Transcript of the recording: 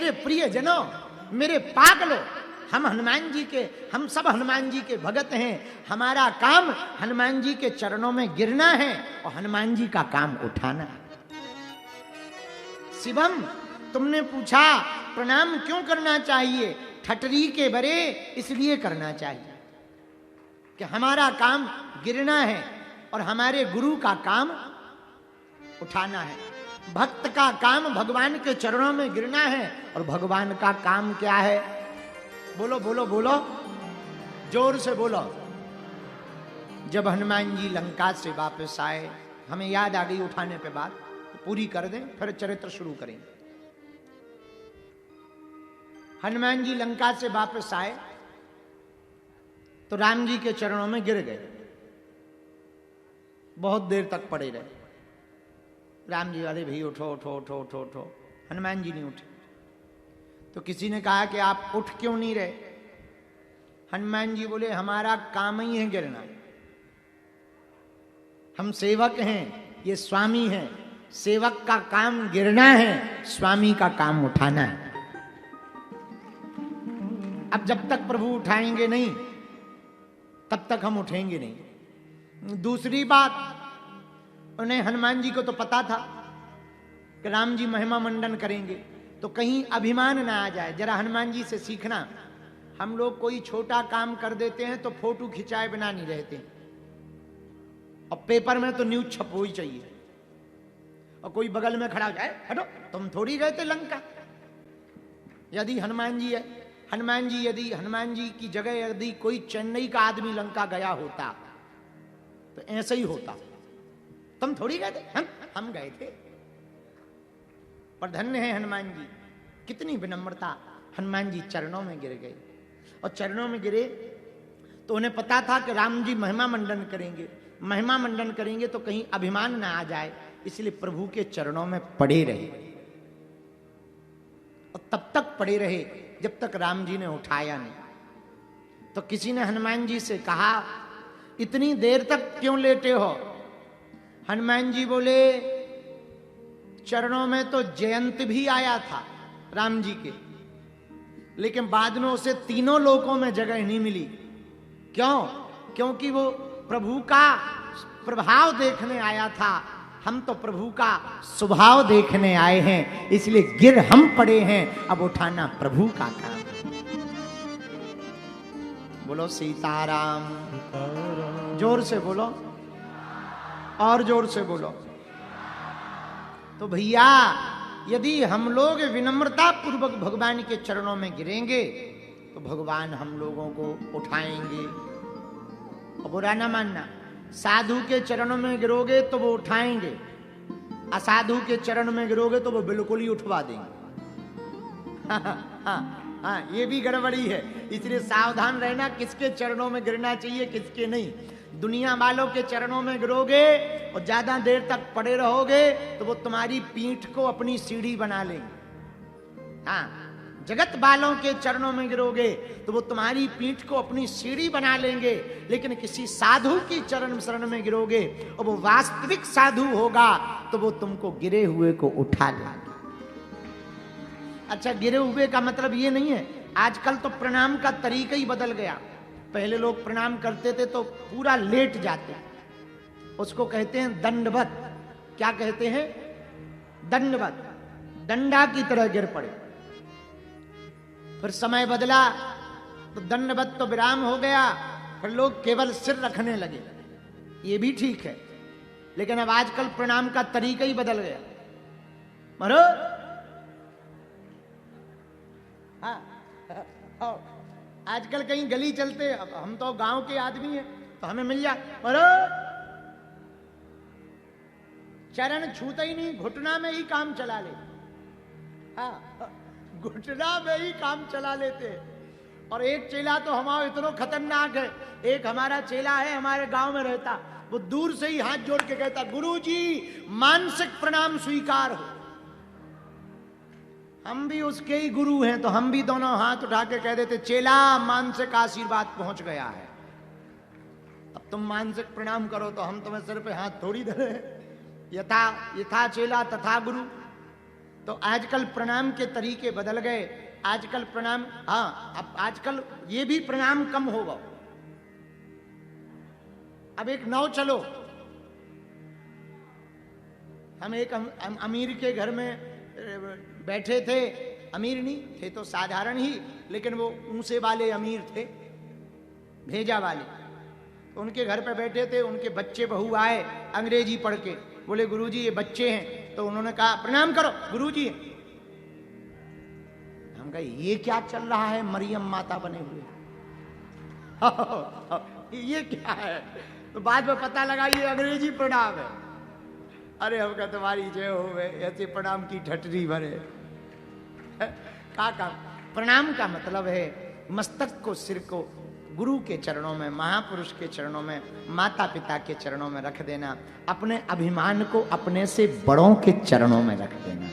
मेरे प्रियजनों, मेरे पागलों, हम सब हनुमान जी के भगत हैं। हमारा काम हनुमान जी के चरणों में गिरना है और हनुमान जी का काम उठाना है। शिवम, तुमने पूछा प्रणाम क्यों करना चाहिए? ठटरी के बरे इसलिए करना चाहिए कि हमारा काम गिरना है और हमारे गुरु का काम उठाना है। भक्त का काम भगवान के चरणों में गिरना है और भगवान का काम क्या है? बोलो बोलो बोलो, जोर से बोलो। जब हनुमान जी लंका से वापस आए, हमें याद आ गई उठाने पे बात, तो पूरी कर दें फिर चरित्र शुरू करेंगे। हनुमान जी लंका से वापस आए तो राम जी के चरणों में गिर गए, बहुत देर तक पड़े रहे। राम जी वाले भाई उठो उठो उठो उठो उठो, हनुमान जी नहीं उठे। तो किसी ने कहा कि आप उठ क्यों नहीं रहे? हनुमान जी बोले हमारा काम ही है गिरना, हम सेवक हैं, ये स्वामी हैं, सेवक का काम गिरना है, स्वामी का काम उठाना है। अब जब तक प्रभु उठाएंगे नहीं तब तक हम उठेंगे नहीं। दूसरी बात, उन्हें हनुमान जी को तो पता था कि राम जी महिमा मंडन करेंगे, तो कहीं अभिमान ना आ जाए। जरा हनुमान जी से सीखना। हम लोग कोई छोटा काम कर देते हैं तो फोटो खिंचाए बिना नहीं रहते, और पेपर में तो न्यूज छपो ही चाहिए। और कोई बगल में खड़ा हो जाए, हटो तुम थोड़ी गए थे लंका। यदि हनुमान जी की जगह यदि कोई चेन्नई का आदमी लंका गया होता तो ऐसा ही होता। तुम थोड़ी गए थे, हम गए थे। पर धन्य है हनुमान जी, कितनी विनम्रता। हनुमान जी चरणों में गिर गए, और चरणों में गिरे तो उन्हें पता था कि राम जी महिमा मंडन करेंगे, महिमा मंडन करेंगे तो कहीं अभिमान ना आ जाए, इसलिए प्रभु के चरणों में पड़े रहे। और तब तक पड़े रहे जब तक राम जी ने उठाया नहीं। तो किसी ने हनुमान जी से कहा इतनी देर तक क्यों लेटे हो? हनुमान जी बोले चरणों में तो जयंत भी आया था राम जी के, लेकिन बाद में उसे तीनों लोकों में जगह नहीं मिली। क्यों? क्योंकि वो प्रभु का प्रभाव देखने आया था, हम तो प्रभु का स्वभाव देखने आए हैं, इसलिए गिर हम पड़े हैं, अब उठाना प्रभु का काम। बोलो सीताराम, जोर से बोलो, और जोर से बोलो। तो भैया यदि हम लोग विनम्रता पूर्वक भगवान के चरणों में गिरेंगे तो भगवान हम लोगों को उठाएंगे। और बुरा ना मानना, साधु के चरणों में गिरोगे तो वो उठाएंगे, असाधु के चरण में गिरोगे तो वो बिल्कुल ही उठवा देंगे। हाँ, ये भी गड़बड़ी है, इसलिए सावधान रहना किसके चरणों में गिरना चाहिए किसके नहीं। दुनिया वालों के चरणों में गिरोगे और ज्यादा देर तक पड़े रहोगे तो वो तुम्हारी पीठ को अपनी सीढ़ी बना लेंगे। हाँ, जगत वालों के चरणों में गिरोगे तो वो तुम्हारी पीठ को अपनी सीढ़ी बना लेंगे, लेकिन किसी साधु की चरण शरण में गिरोगे और वो वास्तविक साधु होगा तो वो तुमको गिरे हुए को उठा लेंगे। अच्छा, गिरे हुए का मतलब ये नहीं है, आजकल तो प्रणाम का तरीका ही बदल गया। पहले लोग प्रणाम करते थे तो पूरा लेट जाते, उसको कहते हैं दंडवत। क्या कहते हैं? दंडवत, डंडा की तरह गिर पड़े। फिर समय बदला तो दंडवत तो विराम हो गया, फिर लोग केवल सिर रखने लगे। ये भी ठीक है, लेकिन अब आजकल प्रणाम का तरीका ही बदल गया। मरो, हाँ, आजकल कहीं गली चलते, अब हम तो गांव के आदमी हैं तो हमें मिल जाए, मरो, चरण छूता ही नहीं, घुटना में ही काम चला ले। हाँ, घुटना में ही काम चला लेते। और एक चेला तो हमारा इतना खतरनाक है, एक हमारा चेला है, हमारे गांव में रहता, वो दूर से ही हाथ जोड़ के कहता गुरुजी मानसिक प्रणाम स्वीकार हो। हम भी उसके ही गुरु हैं तो हम भी दोनों हाथ उठा के कह देते चेला मानसिक आशीर्वाद पहुंच गया है, अब तुम मानसिक प्रणाम करो। तो हम तुम्हें सिर पे हाथ थोड़ी धरे, यथा चेला तथा गुरु। तो आजकल प्रणाम के तरीके बदल गए। आजकल प्रणाम, हाँ, अब आजकल ये भी प्रणाम कम होगा। अब एक नाव चलो, हम एक अमीर के घर में बैठे थे, अमीर नहीं थे तो साधारण ही, लेकिन वो ऊंचे वाले अमीर थे, भेजा वाले। तो उनके घर पे बैठे थे, उनके बच्चे बहू आए अंग्रेजी पढ़ के, बोले गुरुजी ये बच्चे हैं। तो उन्होंने कहा प्रणाम करो गुरुजी। हम कहे ये क्या चल रहा है, मरियम माता बने हुए ये क्या है? तो बाद में पता लगा ये अंग्रेजी प्रणाम है। अरे हम कहा तुम्हारी जय हो, ऐसे प्रणाम की ठटरी भरे। का प्रणाम का मतलब है मस्तक को, सिर को गुरु के चरणों में, महापुरुष के चरणों में, माता पिता के चरणों में रख देना, अपने अभिमान को अपने से बड़ों के चरणों में रख देना।